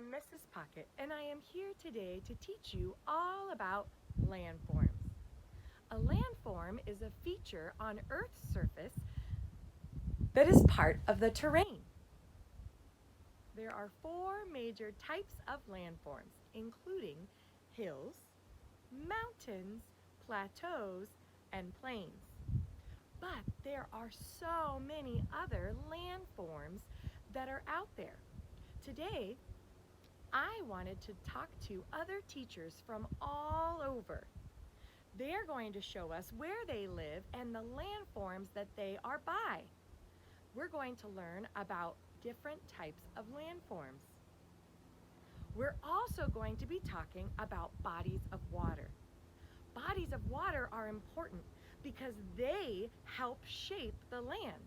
I'm Mrs. Pocket, and I am here today to teach you all about landforms. A landform is a feature on Earth's surface that is part of the terrain. There are four major types of landforms, including hills, mountains, plateaus, and plains. But there are so many other landforms that are out there. Today, I wanted to talk to other teachers from all over. They're going to show us where they live and the landforms that they are by. We're going to learn about different types of landforms. We're also going to be talking about bodies of water. Bodies of water are important because they help shape the land.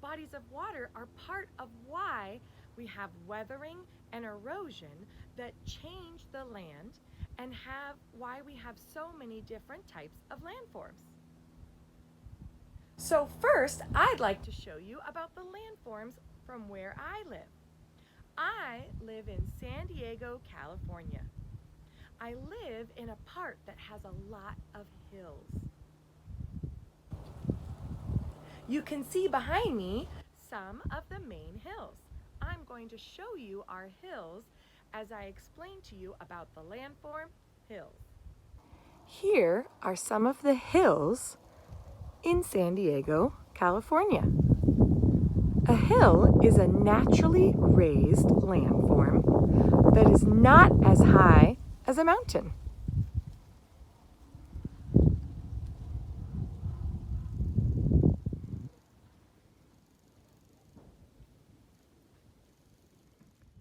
Bodies of water are part of why we have weathering and erosion that change the land and why we have so many different types of landforms. So first, I'd like to show you about the landforms from where I live. I live in San Diego, California. I live in a part that has a lot of hills. You can see behind me some of the main hills. I'm going to show you our hills as I explain to you about the landform hills. Here are some of the hills in San Diego, California. A hill is a naturally raised landform that is not as high as a mountain.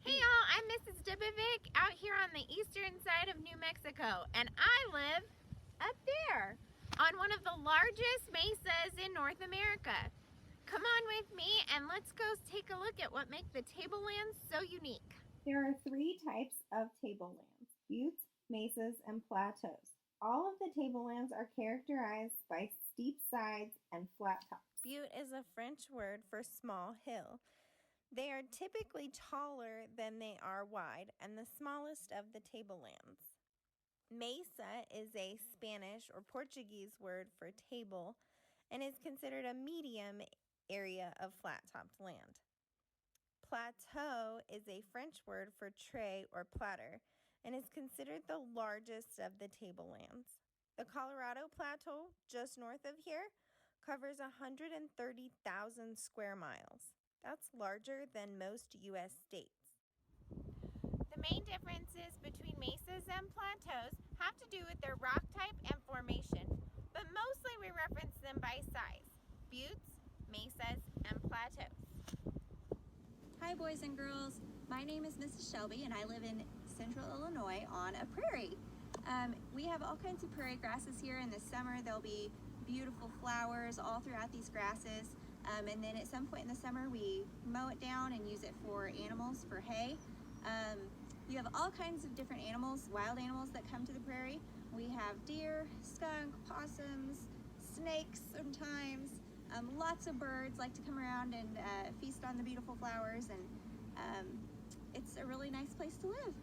Hey y'all, I'm Mrs. Dubovic out here on the eastern side of New Mexico, and I live up there on one of the largest mesas in North America. Come on with me and let's go take a look at what makes the tablelands so unique. There are three types of tablelands: buttes, mesas, and plateaus. All of the tablelands are characterized by steep sides and flat tops. Butte is a French word for small hill. They are typically taller than they are wide and the smallest of the tablelands. Mesa is a Spanish or Portuguese word for table and is considered a medium area of flat-topped land. Plateau is a French word for tray or platter and is considered the largest of the tablelands. The Colorado Plateau, just north of here, covers 130,000 square miles. That's larger than most U.S. states. The main differences between mesas and plateaus have to do with their rock type and formation, but mostly we reference them by size: buttes, mesas, and plateaus. Hi boys and girls, my name is Mrs. Shelby and I live in central Illinois on a prairie. We have all kinds of prairie grasses here. In the summer there'll be beautiful flowers all throughout these grasses, and then at some point in the summer we mow it down and use it for animals, for hay. You have all kinds of different animals, wild animals that come to the prairie. We have deer, skunk, possums, snakes sometimes. Lots of birds like to come around and feast on the beautiful flowers, and it's a really nice place to live.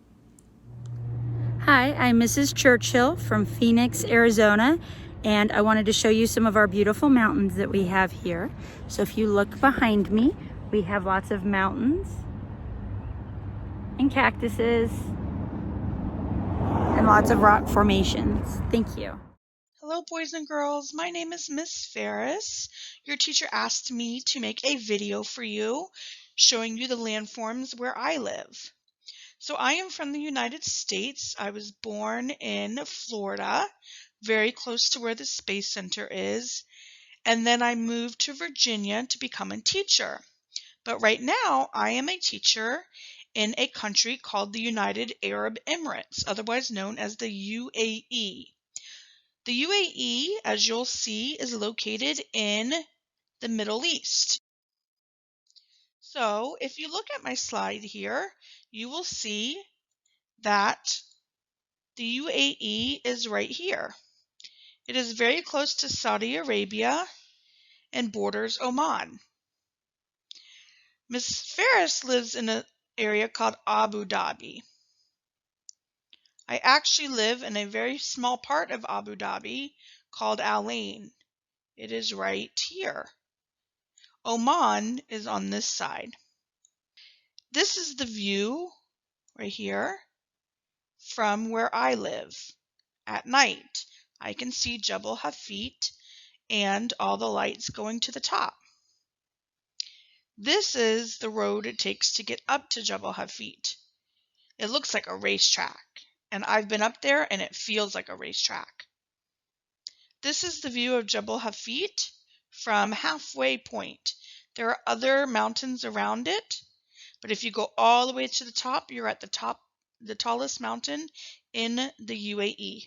Hi, I'm Mrs. Churchill from Phoenix, Arizona, and I wanted to show you some of our beautiful mountains that we have here. So if you look behind me, we have lots of mountains and cactuses and lots of rock formations. Thank you. Hello boys and girls, my name is Miss Ferris. Your teacher asked me to make a video for you showing you the landforms where I live. So I am from the United States. I was born in Florida, very close to where the Space Center is, and then I moved to Virginia to become a teacher. But right now I am a teacher in a country called the United Arab Emirates, otherwise known as the UAE. The UAE, as you'll see, is located in the Middle East. So if you look at my slide here, you will see that the UAE is right here. It is very close to Saudi Arabia and borders Oman. Miss Ferris lives in an area called Abu Dhabi. I actually live in a very small part of Abu Dhabi called Al Ain. It is right here. Oman is on this side. This is the view right here from where I live. At night, I can see Jebel Hafit and all the lights going to the top. This is the road it takes to get up to Jebel Hafit. It looks like a racetrack, and I've been up there and it feels like a racetrack. This is the view of Jebel Hafit from halfway point. There are other mountains around it, but if you go all the way to the top, you're at the tallest mountain in the UAE.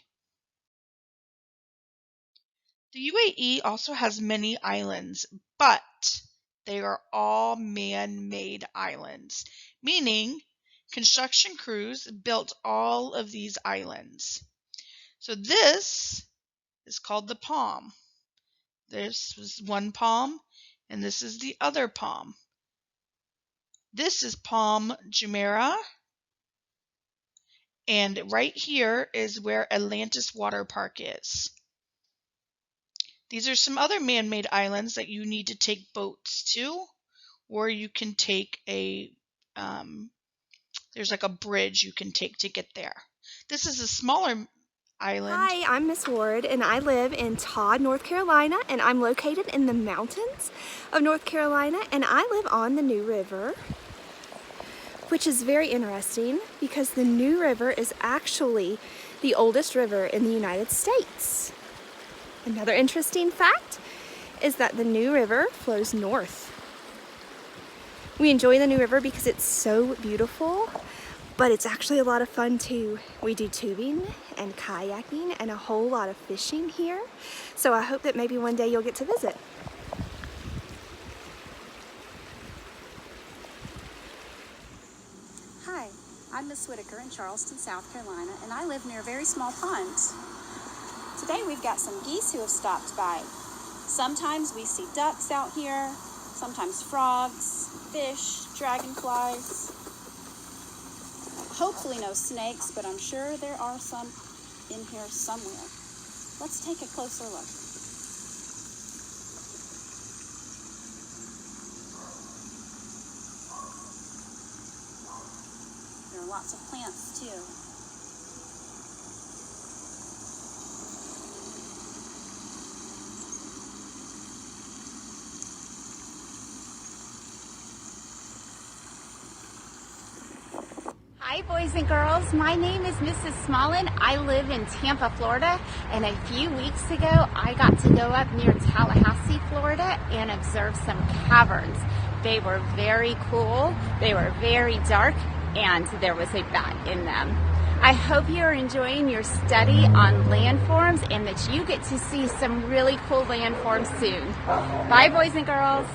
The UAE also has many islands, but they are all man-made islands, meaning construction crews built all of these islands. So this is called the palm. This is one palm, and this is the other palm. This is Palm Jumeirah, and right here is where Atlantis Water Park is. These are some other man-made islands that you need to take boats to, or you can take there's like a bridge you can take to get there. This is a smaller island. Hi, I'm Miss Ward, and I live in Todd, North Carolina, and I'm located in the mountains of North Carolina, and I live on the New River, which is very interesting because the New River is actually the oldest river in the United States. Another interesting fact is that the New River flows north. We enjoy the New River because it's so beautiful, but it's actually a lot of fun too. We do tubing and kayaking and a whole lot of fishing here. So I hope that maybe one day you'll get to visit. Hi, I'm Miss Whitaker in Charleston, South Carolina, and I live near a very small pond. Today we've got some geese who have stopped by. Sometimes we see ducks out here, sometimes frogs, fish, dragonflies. Hopefully no snakes, but I'm sure there are some in here somewhere. Let's take a closer look. There are lots of plants too. Hi boys and girls, my name is Mrs. Smallin. I live in Tampa, Florida, and a few weeks ago I got to go up near Tallahassee, Florida and observe some caverns. They were very cool, they were very dark, and there was a bat in them. I hope you're enjoying your study on landforms and that you get to see some really cool landforms soon. Bye boys and girls.